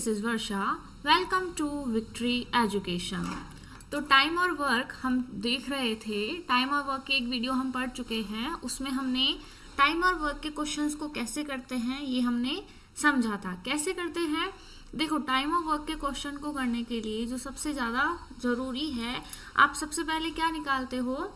This is Varsha. Welcome to Victory Education. तो time और work हम देख रहे थे। टाइम और वर्क के एक वीडियो हम पढ़ चुके हैं, उसमें हमने टाइम और वर्क के क्वेश्चंस को कैसे करते हैं ये हमने समझा था। कैसे करते हैं, देखो टाइम और वर्क के क्वेश्चन को करने के लिए जो सबसे ज़्यादा ज़रूरी है, आप सबसे पहले क्या निकालते हो,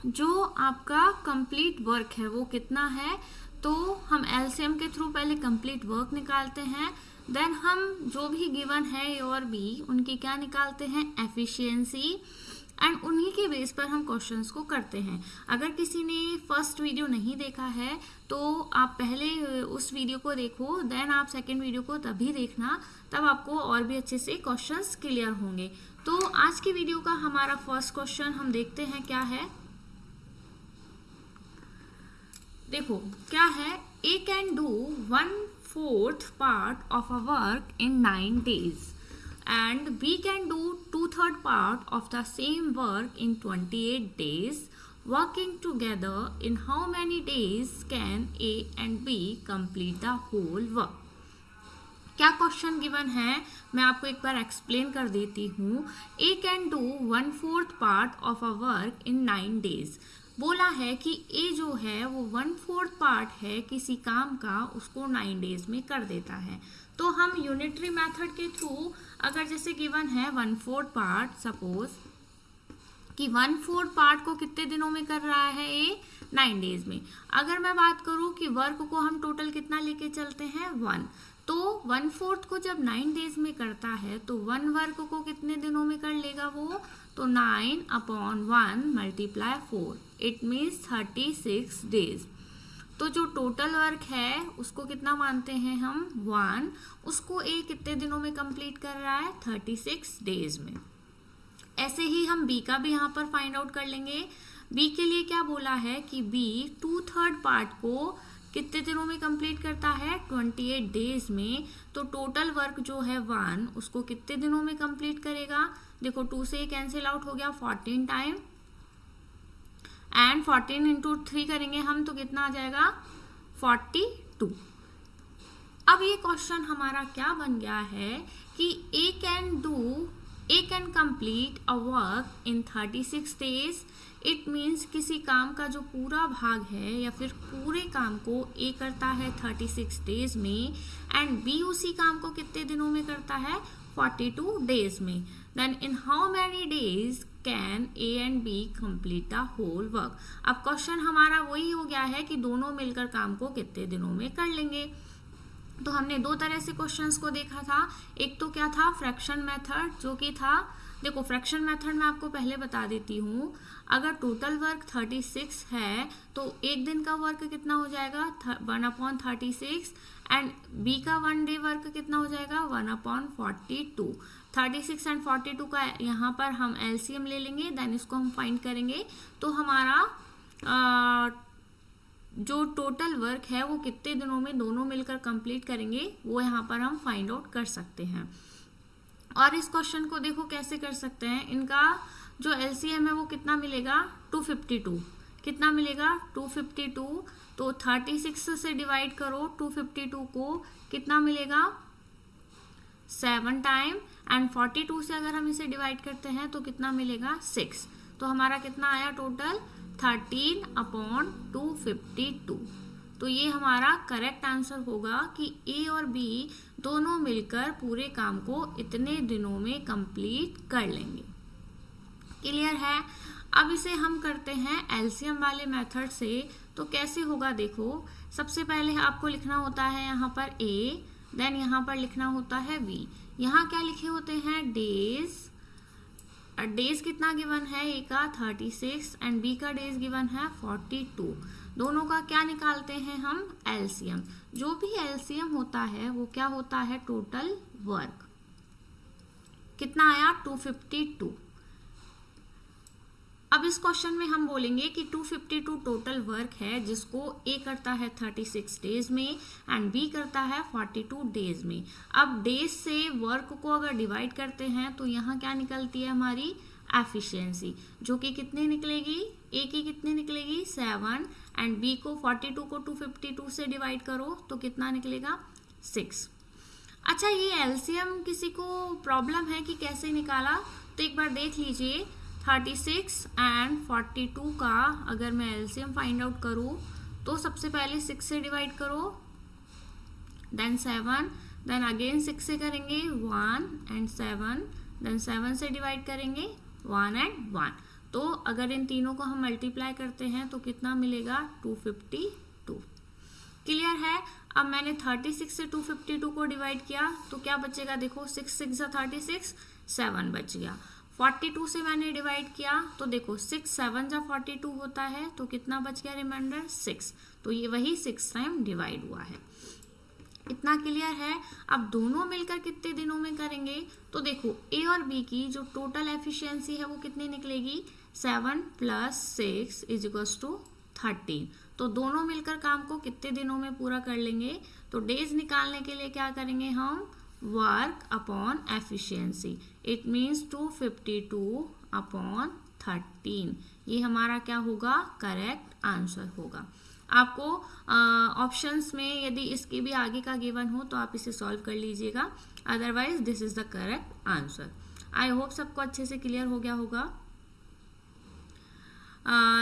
जो आपका कंप्लीट वर्क है वो कितना है। तो हम एलसीएम के थ्रू पहले कंप्लीट वर्क निकालते हैं, देन हम जो भी गिवन है ए और बी उनकी क्या निकालते हैं, एफिशिएंसी, एंड उन्हीं के बेस पर हम क्वेश्चंस को करते हैं। अगर किसी ने फर्स्ट वीडियो नहीं देखा है तो आप पहले उस वीडियो को देखो, देन आप सेकंड वीडियो को तभी देखना, तब आपको और भी अच्छे से क्वेश्चंस क्लियर होंगे। तो आज की वीडियो का हमारा फर्स्ट क्वेश्चन हम देखते हैं क्या है। देखो क्या है, A can do 1/4 part of a work in 9 days and B can do 2/3 part of the same work in 28 days. Working together, in how many days can A and B complete the whole work? क्या question given है, मैं आपको एक बार explain कर देती हूँ। A can do 1/4 part of a work in 9 days। बोला है कि ए जो है वो 1/4 पार्ट है किसी काम का, उसको 9 days में कर देता है। तो हम यूनिटरी मेथड के थ्रू, अगर जैसे गिवन है 1/4 पार्ट, सपोज कि 1/4 पार्ट को कितने दिनों में कर रहा है ए, 9 days में। अगर मैं बात करूँ कि वर्क को हम टोटल कितना लेके चलते हैं, 1, तो 1/4 को जब 9 days में करता है तो 1 वर्क को कितने दिनों में कर लेगा वो, तो 9/1 × 4, इट मीन्स 36 days। तो जो टोटल वर्क है उसको कितना मानते हैं हम, 1, उसको ए कितने दिनों में कंप्लीट कर रहा है, 36 days में। ऐसे ही हम बी का भी यहाँ पर फाइंड आउट कर लेंगे। बी के लिए क्या बोला है कि बी 2/3 पार्ट को कितने दिनों में कंप्लीट करता है, 28 days में। तो टोटल वर्क जो है 1, उसको कितने दिनों में कंप्लीट करेगा, देखो 2 से कैंसिल आउट हो गया, 14 टाइम, एंड 14 × 3 करेंगे हम तो कितना आ जाएगा, 42। अब ये क्वेश्चन हमारा क्या बन गया है कि A can complete a work in 36 days। It means किसी काम का जो पूरा भाग है या फिर पूरे काम को ए करता है 36 days में, एंड बी उसी काम को कितने दिनों में करता है, 42 days में। Then in how many days can A and B complete the whole work. अब क्वेश्चन हमारा वही हो गया है कि दोनों मिलकर काम को कितने दिनों में कर लेंगे। तो हमने दो तरह से क्वेश्चंस को देखा था। एक तो क्या था, फ्रैक्शन मेथड, जो कि था, देखो फ्रैक्शन मेथड में आपको पहले बता देती हूँ, अगर टोटल वर्क 36 है तो एक दिन का वर्क कितना हो जाएगा, 1/36, एंड बी का 1 day वर्क कितना हो जाएगा, 1/42। 36 एंड 42 का यहाँ पर हम एलसीएम ले लेंगे, देन इसको हम फाइंड करेंगे। तो हमारा जो टोटल वर्क है वो कितने दिनों में दोनों मिलकर कंप्लीट करेंगे, वो यहाँ पर हम फाइंड आउट कर सकते हैं। और इस क्वेश्चन को देखो कैसे कर सकते हैं, इनका जो एलसीएम है वो कितना मिलेगा, 252। कितना मिलेगा, 252। तो 36 से डिवाइड करो 252 को, कितना मिलेगा, 7 टाइम, एंड 42 से अगर हम इसे डिवाइड करते हैं तो कितना मिलेगा, 6। तो हमारा कितना आया टोटल, 13/252। तो ये हमारा करेक्ट आंसर होगा कि ए और बी दोनों मिलकर पूरे काम को इतने दिनों में कंप्लीट कर लेंगे। क्लियर है। अब इसे हम करते हैं एलसीएम वाले मेथड से। तो कैसे होगा, देखो सबसे पहले आपको लिखना होता है यहाँ पर ए, देन यहाँ पर लिखना होता है बी। यहाँ क्या लिखे होते हैं, डेज। डेज कितना गिवन है, ए का 36 एंड बी का डेज गिवन है 42। दोनों का क्या निकालते हैं हम, एलसीएम। जो भी एलसीएम होता है वो क्या होता है, टोटल वर्क। कितना आया, 252। अब इस क्वेश्चन में हम बोलेंगे कि 252 टोटल वर्क है जिसको ए करता है 36 days में एंड बी करता है 42 days में। अब डेज से वर्क को अगर डिवाइड करते हैं तो यहाँ क्या निकलती है हमारी, एफिशिएंसी, जो कि कितनी निकलेगी, ए की कितनी निकलेगी, 7, एंड बी को 42 को 252 से डिवाइड करो तो कितना निकलेगा, 6। अच्छा, ये एलसीएम किसी को प्रॉब्लम है कि कैसे निकाला, तो एक बार देख लीजिए। 36 एंड 42 का अगर मैं एलसीएम फाइंड आउट करूँ तो सबसे पहले 6 से डिवाइड करो, देन 7, देन अगेन 6 से करेंगे 1 एंड 7, देन 7 से डिवाइड करेंगे 1 एंड 1। तो अगर इन तीनों को हम मल्टीप्लाई करते हैं तो कितना मिलेगा, 252। क्लियर है। अब मैंने 36 से 252 को डिवाइड किया तो क्या बचेगा, देखो 6 6 36, 7 बच गया। 42 से मैंने डिवाइड किया तो देखो 6 7 42 होता है, तो कितना बच गया रिमाइंडर, 6। तो ये वही 6 टाइम डिवाइड हुआ है। इतना क्लियर है। अब दोनों मिलकर कितने दिनों में करेंगे, तो देखो ए और बी की जो टोटल एफिशिएंसी है वो कितनी निकलेगी, 7 + 6 = 13। तो दोनों मिलकर काम को कितने दिनों में पूरा कर लेंगे, तो डेज निकालने के लिए क्या करेंगे हम, work upon efficiency, it means 252/13। ये हमारा क्या होगा, करेक्ट आंसर होगा। आपको ऑप्शंस में यदि इसके भी आगे का गिवन हो तो आप इसे सॉल्व कर लीजिएगा, otherwise this is the correct answer. I hope सबको अच्छे से क्लियर हो गया होगा।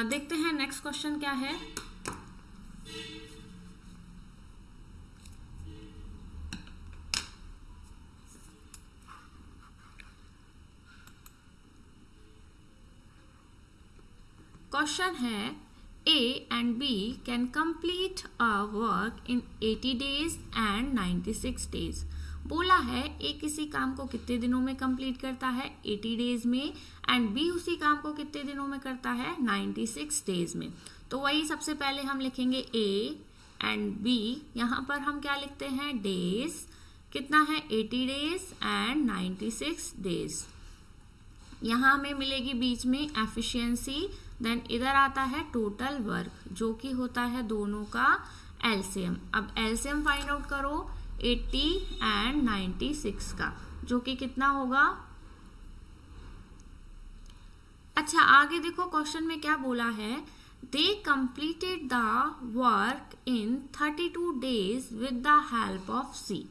देखते हैं नेक्स्ट क्वेश्चन क्या है। क्वेश्चन है A and B can complete a work in 80 days and 96 days। बोला है A किसी काम को कितने दिनों में कंप्लीट करता है, 80 डेज में, एंड B उसी काम को कितने दिनों में करता है, 96 डेज में। तो वही सबसे पहले हम लिखेंगे A एंड B, यहाँ पर हम क्या लिखते हैं, डेज कितना है, 80 डेज एंड 96 डेज। यहाँ हमें मिलेगी बीच में एफिशिएंसी, देन इधर आता है टोटल वर्क जो कि होता है दोनों का एलसीएम। अब एलसीएम फाइंड आउट करो 80 एंड 96 का, जो कि कितना होगा। अच्छा आगे देखो क्वेश्चन में क्या बोला है, they completed the work in 32 days with the help of C.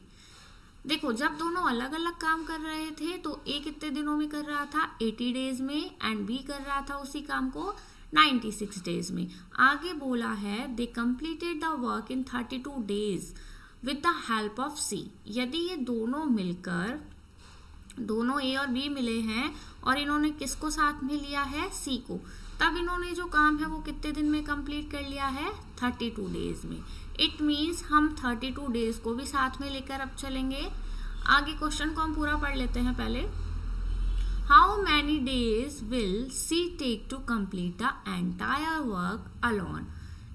देखो जब दोनों अलग अलग काम कर रहे थे तो ए कितने दिनों में कर रहा था, 80 डेज में, एंड बी कर रहा था उसी काम को 96 डेज में। आगे बोला है they completed the work in 32 days with the help of C. यदि ये दोनों मिलकर, दोनों ए और बी मिले हैं और इन्होंने किसको साथ में लिया है, सी को, तब इन्होंने जो काम है वो कितने दिन में कंप्लीट कर लिया है, 32 डेज में। इट मीन्स हम 32 डेज को भी साथ में लेकर अब चलेंगे। आगे क्वेश्चन को हम पूरा पढ़ लेते हैं पहले। How many days will C take to complete the entire work alone.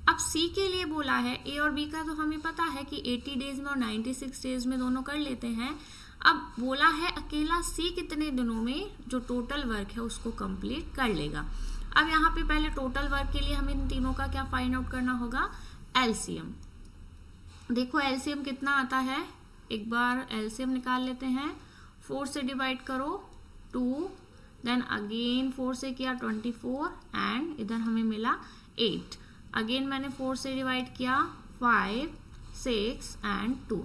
अब सी के लिए बोला है, ए और बी का तो हमें पता है कि 80 डेज में और 96 डेज में दोनों कर लेते हैं। अब बोला है अकेला सी कितने दिनों में जो टोटल वर्क है उसको कंप्लीट कर लेगा। अब यहाँ पे पहले टोटल वर्क के लिए हमें इन तीनों का क्या फाइंड आउट करना होगा, एलसीएम। देखो एलसीएम कितना आता है, एक बार एलसीएम निकाल लेते हैं। 4 से डिवाइड करो 2, देन अगेन 4 से किया 24, एंड इधर हमें मिला 8। अगेन मैंने 4 से डिवाइड किया 5, 6 एंड 2।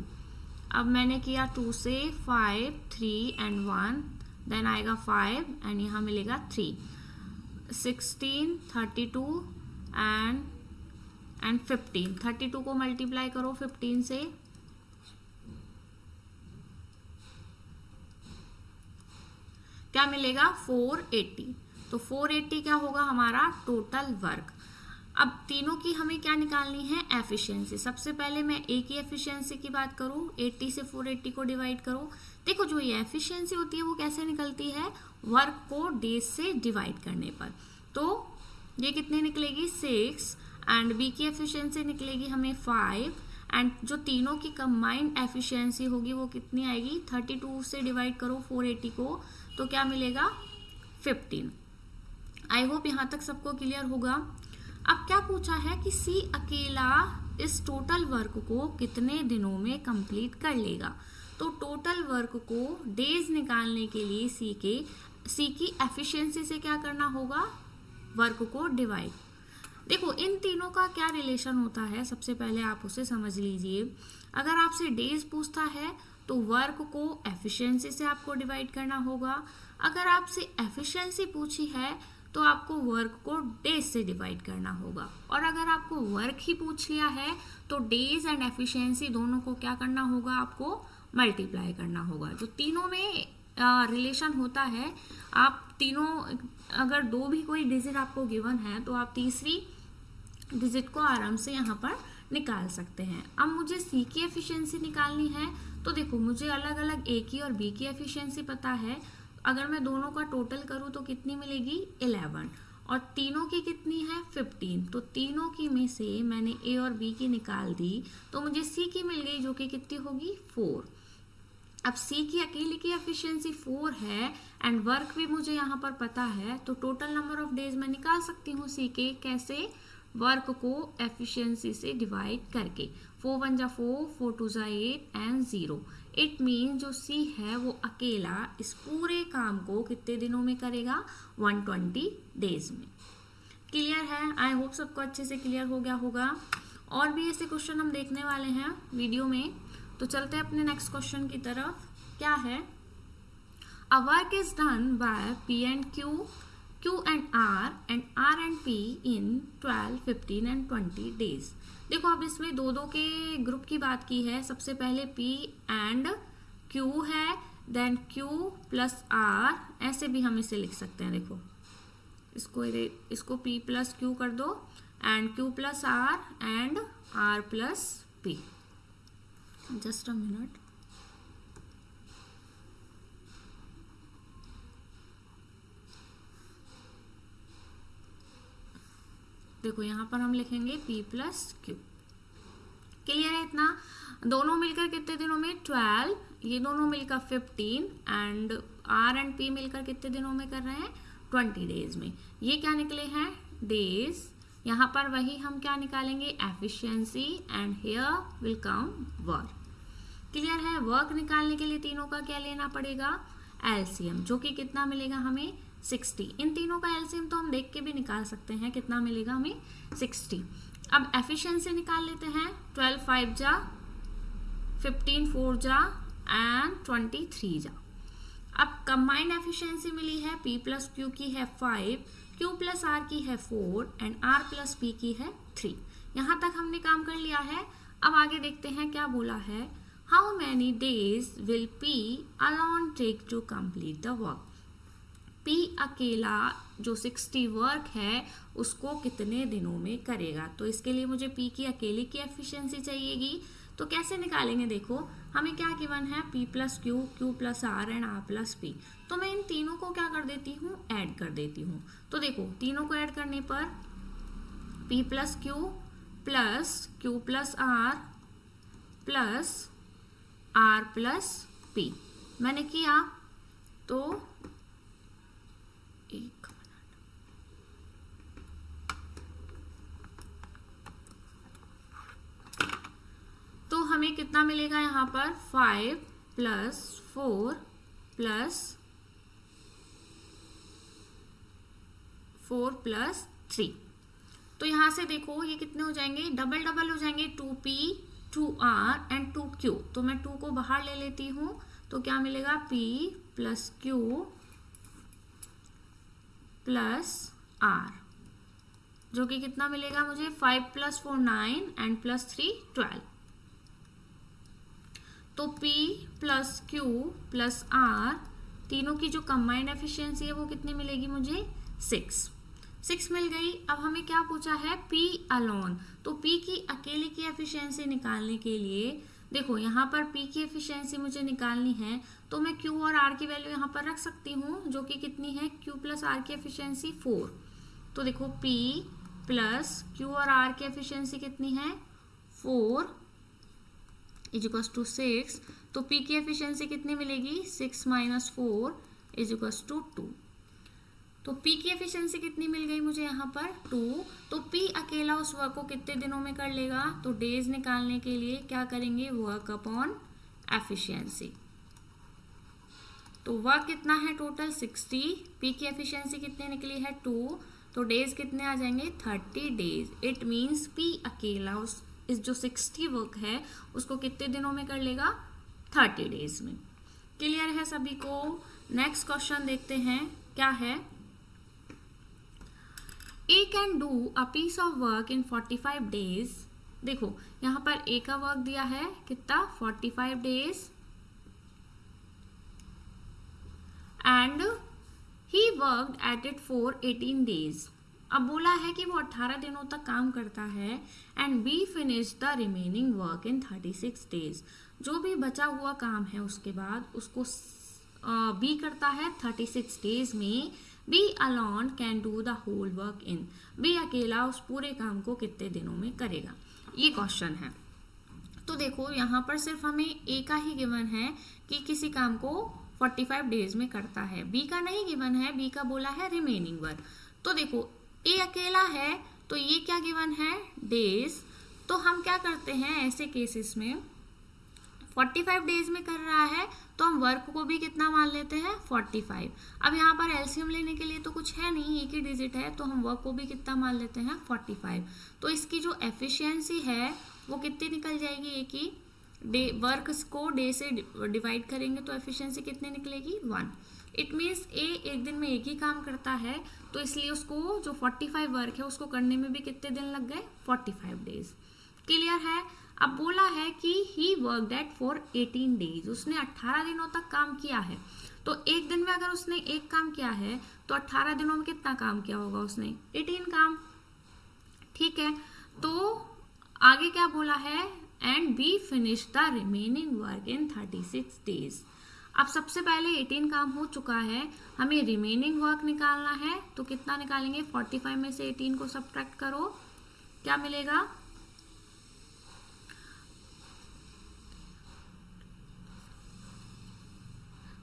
अब मैंने किया 2 से 5, 3 एंड 1, देन आएगा 5 एंड यहाँ मिलेगा 3, 16, 32 एंड 15। 32 को मल्टीप्लाई करो 15 से, क्या मिलेगा, 480। तो 480 क्या होगा हमारा टोटल वर्क। अब तीनों की हमें क्या निकालनी है, एफिशिएंसी। सबसे पहले मैं ए की एफिशिएंसी की बात करूं, 80 से 480 को डिवाइड करो। देखो जो ये एफिशिएंसी होती है वो कैसे निकलती है, वर्क को डेज से डिवाइड करने पर। तो ये कितनी निकलेगी, 6, एंड बी की एफिशिएंसी निकलेगी हमें 5, एंड जो तीनों की कंबाइंड एफिशिएंसी होगी वो कितनी आएगी, 32 से डिवाइड करो 480 को, तो क्या मिलेगा, 15। आई होप यहाँ तक सबको क्लियर होगा। अब क्या पूछा है कि सी अकेला इस टोटल वर्क को कितने दिनों में कंप्लीट कर लेगा। तो टोटल वर्क को डेज निकालने के लिए सी की एफिशिएंसी से क्या करना होगा, वर्क को डिवाइड। देखो इन तीनों का क्या रिलेशन होता है, सबसे पहले आप उसे समझ लीजिए। अगर आपसे डेज पूछता है तो वर्क को एफिशिएंसी से आपको डिवाइड करना होगा। अगर आपसे एफिशिएंसी पूछी है तो आपको वर्क को डेज से डिवाइड करना होगा। और अगर आपको वर्क ही पूछ लिया है तो डेज एंड एफिशिएंसी दोनों को क्या करना होगा, आपको मल्टीप्लाई करना होगा। जो तीनों में रिलेशन होता है, आप तीनों अगर दो भी कोई डिजिट आपको गिवन है तो आप तीसरी डिजिट को आराम से यहाँ पर निकाल सकते हैं। अब मुझे सी की एफिशिएंसी निकालनी है तो देखो मुझे अलग अलग ए की और बी की एफिशिएंसी पता है। अगर मैं दोनों का टोटल करूँ तो कितनी मिलेगी 11 और तीनों की कितनी है 15। तो तीनों की में से मैंने ए और बी की निकाल दी तो मुझे सी की मिल गई जो कि कितनी होगी 4। अब सी की अकेले की एफिशिएंसी 4 है एंड वर्क भी मुझे यहाँ पर पता है, तो टोटल नंबर ऑफ डेज मैं निकाल सकती हूँ सी के। कैसे? वर्क को एफिशिएंसी से डिवाइड करके। 4 1 जा 4, 4 2 जा 8 एंड 0। इट मीन जो सी है वो अकेला इस पूरे काम को कितने दिनों में करेगा, 120 डेज में। क्लियर है? आई होप सबको अच्छे से क्लियर हो गया होगा। और भी ऐसे क्वेश्चन हम देखने वाले हैं वीडियो में, तो चलते हैं अपने नेक्स्ट क्वेश्चन की तरफ। क्या है? A work is done by P and Q, Q and R and P in 12, 15 and 20 days। देखो अब इसमें दो दो के ग्रुप की बात की है। सबसे पहले P and Q है, देन Q प्लस R, ऐसे भी हम इसे लिख सकते हैं। देखो इसको P प्लस Q कर दो and Q plus R and R plus P। Just a minute. देखो यहाँ पर हम लिखेंगे P प्लस Q। क्लियर है इतना? दोनों मिलकर कितने दिनों में 12, ये दोनों मिलकर 15 एंड R एंड P मिलकर कितने दिनों में कर रहे हैं 20 डेज में। ये क्या निकले हैं डेज। यहाँ पर वही हम क्या निकालेंगे efficiency and here will come work. Clear है? वर्क निकालने के लिए तीनों का क्या लेना पड़ेगा एलसीएम, जो कि कितना मिलेगा हमें 60। इन तीनों का एलसीएम तो हम देख के भी निकाल सकते हैं, कितना मिलेगा हमें 60। अब एफिशिएंसी निकाल लेते हैं। 12 5 जा, 15 4 जा एंड 23 जा। अब कंबाइंड एफिशिएंसी मिली है P प्लस Q की है 5, Q प्लस R की है 4 एंड R प्लस P की है 3। यहाँ तक हमने काम कर लिया है। अब आगे देखते हैं क्या बोला है। How many days will P alone take to complete the work. P अकेला जो 60 वर्क है उसको कितने दिनों में करेगा। तो इसके लिए मुझे P की अकेले की एफिशिएंसी चाहिएगी। तो कैसे निकालेंगे? देखो हमें क्या गिवन है P plus Q, Q plus R and R plus P। तो मैं इन तीनों को क्या कर देती हूँ ऐड कर देती हूँ। तो देखो तीनों को ऐड करने पर P plus Q plus R plus R plus P मैंने किया। तो एक तो हमें कितना मिलेगा यहाँ पर 5 प्लस 4 प्लस 3। तो यहाँ से देखो ये कितने हो जाएंगे, डबल डबल हो जाएंगे, 2P 2R एंड 2Q। तो मैं 2 को बाहर ले लेती हूँ तो क्या मिलेगा P plus Q plus R, जो कि कितना मिलेगा मुझे 5 प्लस 4 9 एंड प्लस 3 12। तो P plus Q plus R तीनों की जो कंबाइंड एफिशिएंसी है वो कितनी मिलेगी मुझे 6 मिल गई। अब हमें क्या पूछा है P अलोन। तो P की अकेले की एफिशिएंसी निकालने के लिए देखो यहाँ पर P की एफिशिएंसी मुझे निकालनी है तो मैं Q और R की वैल्यू यहाँ पर रख सकती हूँ, जो कि कितनी है Q प्लस R की एफिशिएंसी 4। तो देखो P प्लस Q और R की एफिशिएंसी कितनी है 4 इज इक्वल्स टू 6। तो P की एफिशिएंसी कितनी मिलेगी 6 माइनस 4 इज इक्वल्स टू 2। तो P की एफिशिएंसी कितनी मिल गई मुझे यहाँ पर 2। तो P अकेला उस वर्क को कितने दिनों में कर लेगा। तो डेज निकालने के लिए क्या करेंगे वर्क अपॉन एफिशिएंसी। तो वर्क कितना है टोटल 60, P की एफिशिएंसी कितनी निकली है 2, तो डेज कितने आ जाएंगे 30 डेज। इट मीन्स P अकेला इस जो 60 वर्क है उसको कितने दिनों में कर लेगा 30 डेज में। क्लियर है सभी को? नेक्स्ट क्वेश्चन देखते हैं क्या है। A can do a piece of work in 45 days. देखो यहाँ पर ए का वर्क दिया है कितना, 45 days, and he worked at it for 18 days. अब बोला है कि वो 18 दिनों तक काम करता है, and B finish the remaining work in 36 days. जो भी बचा हुआ काम है उसके बाद उसको बी करता है 36 डेज में। B alone can do the whole work in. B अकेला उस पूरे काम को कितने दिनों में करेगा, ये क्वेश्चन है। तो देखो यहाँ पर सिर्फ हमें ए का ही गिवन है कि किसी काम को 45 डेज में करता है, बी का नहीं गिवन है, बी का बोला है रिमेनिंग वर्क। तो देखो ए अकेला है तो ये क्या गिवन है, डेज। तो हम क्या करते हैं ऐसे केसेस में, 45 डेज में कर रहा है तो हम वर्क को भी कितना मान लेते हैं, 45। अब यहाँ पर एलसीएम लेने के लिए तो कुछ है नहीं, एक ही डिजिट है, तो हम वर्क को भी कितना मान लेते हैं, 45। तो इसकी जो एफिशिएंसी है वो कितनी निकल जाएगी, एक ही डे वर्क को डे से डिवाइड करेंगे तो एफिशिएंसी कितनी निकलेगी, 1। इट मीन्स ए एक दिन में एक ही काम करता है, तो इसलिए उसको जो 45 वर्क है उसको करने में भी कितने दिन लग गए, 45 डेज। क्लियर है? अब बोला है कि he worked eight for 18 days. उसने 18 दिनों तक काम किया है। तो एक दिन में अगर उसने एक काम किया है तो 18 दिनों में कितना काम किया होगा उसने, 18 काम। ठीक है, तो आगे क्या बोला है, and B finish the remaining work in 36 days. अब सबसे पहले 18 काम हो चुका है, हमें रिमेनिंग वर्क निकालना है। तो कितना निकालेंगे, 45 में से 18 को सब्ट्रैक्ट करो, क्या मिलेगा,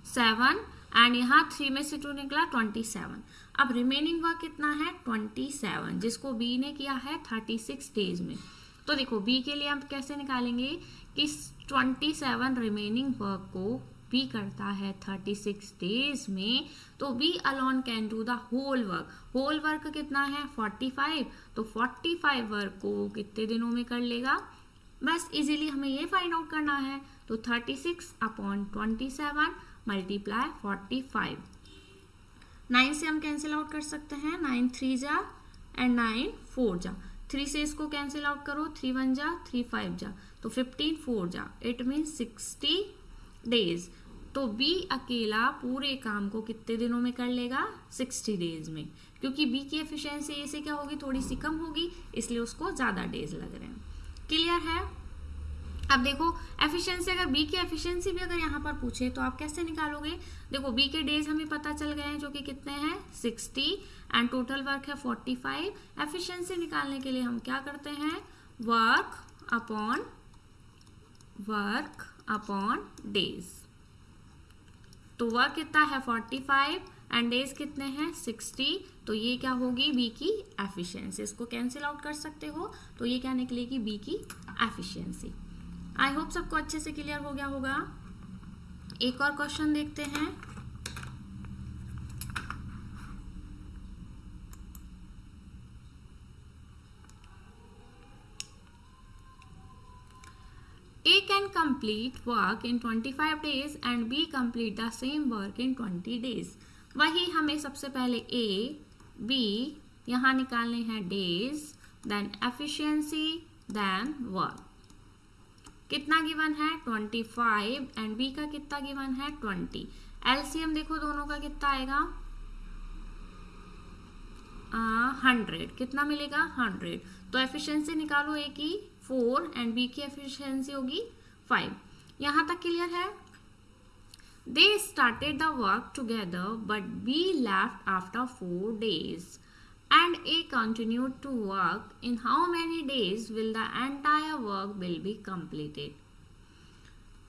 7, एंड यहाँ 3 में से 2 निकला 27। अब रिमेनिंग वर्क कितना है, 27, जिसको बी ने किया है 36 डेज में। तो देखो बी के लिए हम कैसे निकालेंगे कि 27 रिमेनिंग वर्क को बी करता है 36 डेज में, तो B alone can do the whole work. Whole work कितना है, 45। तो 45 वर्क को कितने दिनों में कर लेगा, बस इजीली हमें ये फाइंड आउट करना है। तो 36/27 मल्टीप्लाई 45। 9 से हम कैंसिल आउट कर सकते हैं, 9 3 जा एंड 9 4 जा। 3 से इसको कैंसिल आउट करो, 3 1 जा, 3 5 जा, तो 15 4 जा, इट मीन्स 60 डेज। तो बी अकेला पूरे काम को कितने दिनों में कर लेगा, 60 डेज में, क्योंकि बी की एफिशिएंसी ए से क्या होगी, थोड़ी सी कम होगी, इसलिए उसको ज़्यादा डेज लग रहे हैं। क्लियर है? अब देखो एफिशिएंसी, अगर बी की एफिशिएंसी भी अगर यहाँ पर पूछे तो आप कैसे निकालोगे। देखो बी के डेज हमें पता चल गए हैं जो कि कितने हैं, 60, एंड टोटल वर्क है 45। एफिशिएंसी निकालने के लिए हम क्या करते हैं, वर्क अपॉन डेज। तो वर्क कितना है 45 एंड डेज कितने हैं 60। तो ये क्या होगी, बी की एफिशिएंसी। इसको कैंसिल आउट कर सकते हो, तो ये क्या निकलेगी, बी की एफिशिएंसी। आई होप सबको अच्छे से क्लियर हो गया होगा। एक और क्वेश्चन देखते हैं। A can complete work in 25 days and B complete the same work in 20 days. वही हमें सबसे पहले A, B यहाँ निकालने हैं days, then efficiency, then work। कितना गिवन है 25 एंड B का कितना गिवन है 20। एलसीएम देखो दोनों का कितना आएगा 100, कितना मिलेगा 100। तो एफिशिएंसी निकालो A की 4 एंड B की एफिशिएंसी होगी 5। यहाँ तक क्लियर है? They started the work together but B left after 4 days and A continued to work. In how many days will the entire work will be completed?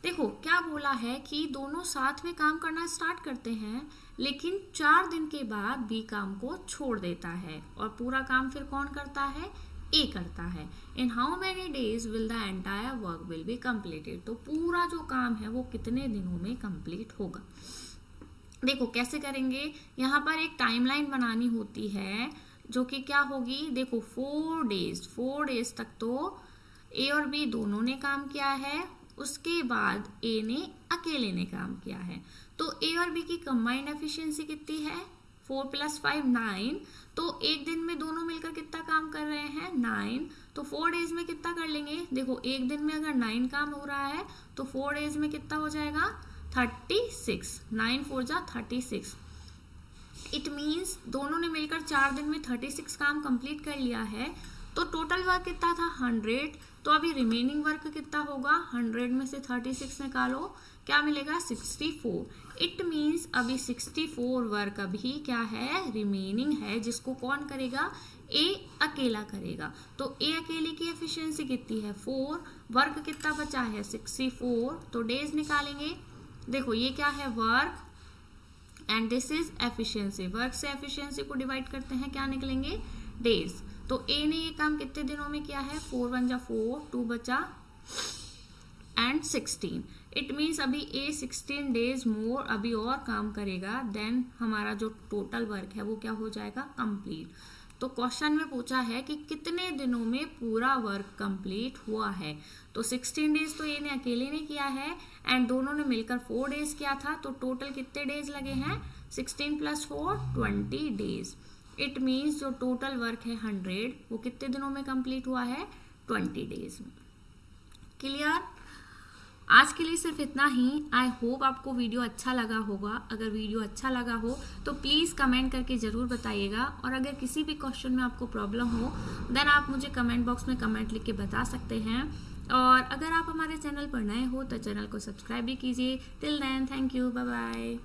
देखो क्या बोला है कि दोनों साथ में काम करना स्टार्ट करते हैं, लेकिन 4 दिन के बाद बी काम को छोड़ देता है और पूरा काम फिर कौन करता है, ए करता है। इन how many days will the entire work will be completed. तो पूरा जो काम है वो कितने दिनों में कंप्लीट होगा। देखो कैसे करेंगे, यहाँ पर एक टाइमलाइन बनानी होती है जो कि क्या होगी, देखो 4 डेज तक तो ए और बी दोनों ने काम किया है उसके बाद ए ने अकेले ने काम किया है। तो ए और बी की कंबाइंड एफिशिएंसी कितनी है? 4 + 5 9। तो एक दिन में दोनों मिलकर कितना काम कर रहे हैं? 9। तो 4 डेज में कितना कर लेंगे? देखो एक दिन में अगर 9 काम हो रहा है तो 4 डेज में कितना हो जाएगा? 36। 9 4 जा 36। इट मीन्स दोनों ने मिलकर 4 दिन में 36 काम कंप्लीट कर लिया है। तो टोटल वर्क कितना था? 100। तो अभी रिमेनिंग वर्क कितना होगा? 100 में से 36 निकालो, क्या मिलेगा? 64। इट मीन्स अभी 64 वर्क अभी क्या है? रिमेनिंग है, जिसको कौन करेगा? ए अकेला करेगा। तो ए अकेले की एफिशिएंसी कितनी है? 4। वर्क कितना बचा है? 64। तो डेज निकालेंगे। देखो ये क्या है? Work and this is efficiency. Work से एफिशिएंसी को डिवाइड करते हैं, क्या निकलेंगे? डेज। तो ए ने ये काम कितने दिनों में किया है? 4 1 जा 4, 2 बचा एंड 16। इट मीन्स अभी ए 16 डेज मोर अभी और काम करेगा, देन हमारा जो टोटल वर्क है वो क्या हो जाएगा? कंप्लीट। तो क्वेश्चन में पूछा है कि कितने दिनों में पूरा वर्क कंप्लीट हुआ है। तो 16 डेज तो ए ने अकेले ने किया है एंड दोनों ने मिलकर 4 डेज किया था। तो टोटल कितने डेज लगे हैं? 16 + 4 20 डेज। इट मीन्स जो टोटल वर्क है 100 वो कितने दिनों में कंप्लीट हुआ है? 20 डेज में। क्लियर? आज के लिए सिर्फ इतना ही। आई होप आपको वीडियो अच्छा लगा होगा। अगर वीडियो अच्छा लगा हो तो प्लीज़ कमेंट करके ज़रूर बताइएगा, और अगर किसी भी क्वेश्चन में आपको प्रॉब्लम हो देन आप मुझे कमेंट बॉक्स में कमेंट लिख के बता सकते हैं। और अगर आप हमारे चैनल पर नए हो तो चैनल को सब्सक्राइब भी कीजिए। Till then, thank you, bye bye.